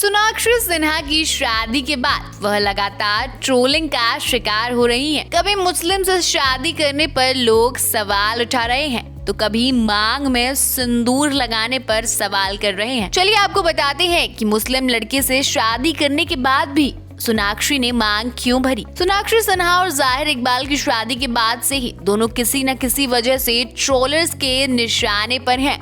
सोनाक्षी सिन्हा की शादी के बाद वह लगातार ट्रोलिंग का शिकार हो रही हैं। कभी मुस्लिम से शादी करने पर लोग सवाल उठा रहे हैं तो कभी मांग में सिंदूर लगाने पर सवाल कर रहे हैं। चलिए आपको बताते हैं कि मुस्लिम लड़के से शादी करने के बाद भी सोनाक्षी ने मांग क्यों भरी। सोनाक्षी सिन्हा और जाहिर इकबाल की शादी के बाद से ही दोनों किसी न किसी वजह से ट्रोलर्स के निशाने पर हैं।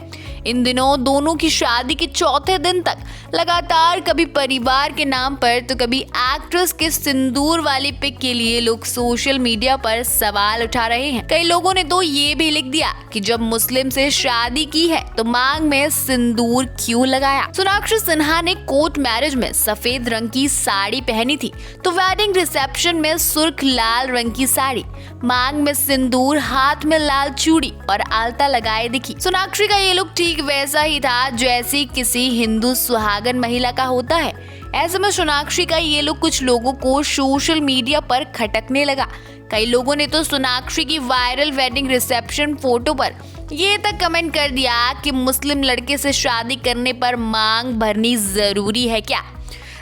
इन दिनों दोनों की शादी के चौथे दिन तक लगातार कभी परिवार के नाम पर तो कभी एक्ट्रेस के सिंदूर वाली पिक के लिए लोग सोशल मीडिया पर सवाल उठा रहे हैं। कई लोगों ने तो ये भी लिख दिया कि जब मुस्लिम से शादी की है तो मांग में सिंदूर क्यों लगाया। सोनाक्षी सिन्हा ने कोर्ट मैरिज में सफेद रंग की साड़ी पहनी थी तो वेडिंग रिसेप्शन में सुर्ख लाल रंग की साड़ी, मांग में सिंदूर, हाथ में लाल चूड़ी और आलता लगाए दिखी। सोनाक्षी का ये लुक ठीक वैसा ही था जैसी किसी हिंदू सुहागन महिला का होता है। ऐसे में सोनाक्षी का ये लुक कुछ लोगों को सोशल मीडिया पर खटकने लगा। कई लोगों ने तो सोनाक्षी की वायरल वेडिंग रिसेप्शन फोटो पर ये तक कमेंट कर दिया कि मुस्लिम लड़के से शादी करने पर मांग भरनी जरूरी है क्या।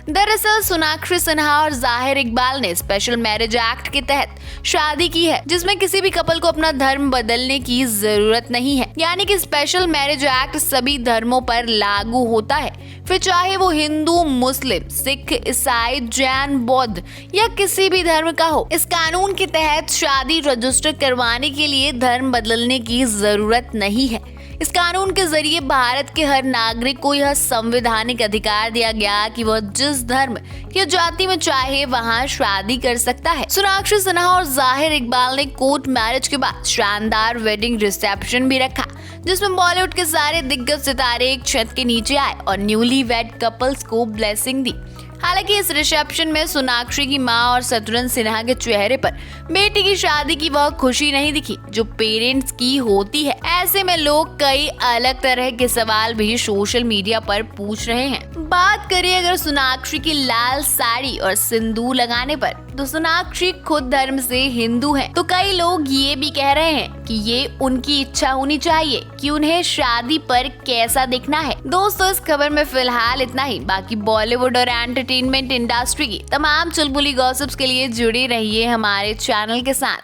दरअसल सोनाक्षी सिन्हा और जाहिर इकबाल ने स्पेशल मैरिज एक्ट के तहत शादी की है, जिसमें किसी भी कपल को अपना धर्म बदलने की जरूरत नहीं है। यानी कि स्पेशल मैरिज एक्ट सभी धर्मों पर लागू होता है, फिर चाहे वो हिंदू, मुस्लिम, सिख, ईसाई, जैन, बौद्ध या किसी भी धर्म का हो। इस कानून के तहत शादी रजिस्टर करवाने के लिए धर्म बदलने की जरूरत नहीं है। इस कानून के जरिए भारत के हर नागरिक को यह संवैधानिक अधिकार दिया गया कि वह जिस धर्म या जाति में चाहे वहां शादी कर सकता है। सोनाक्षी सिन्हा और जाहिर इकबाल ने कोर्ट मैरिज के बाद शानदार वेडिंग रिसेप्शन भी रखा, जिसमें बॉलीवुड के सारे दिग्गज सितारे एक छत के नीचे आए और न्यूली वेड कपल्स को ब्लेसिंग दी। हालांकि इस रिसेप्शन में सोनाक्षी की मां और शत्रुघ्न सिन्हा के चेहरे पर बेटी की शादी की वह खुशी नहीं दिखी जो पेरेंट्स की होती है। ऐसे में लोग कई अलग तरह के सवाल भी सोशल मीडिया पर पूछ रहे हैं। बात करें अगर सोनाक्षी की लाल साड़ी और सिंदूर लगाने पर, तो सोनाक्षी खुद धर्म से हिंदू हैं, तो कई लोग ये भी कह रहे हैं कि ये उनकी इच्छा होनी चाहिए कि उन्हें शादी पर कैसा दिखना है। दोस्तों, इस खबर में फिलहाल इतना ही। बाकी बॉलीवुड और एंटरटेनमेंट इंडस्ट्री की तमाम चुलबुली गॉसिप्स के लिए जुड़े रहिए हमारे चैनल के साथ।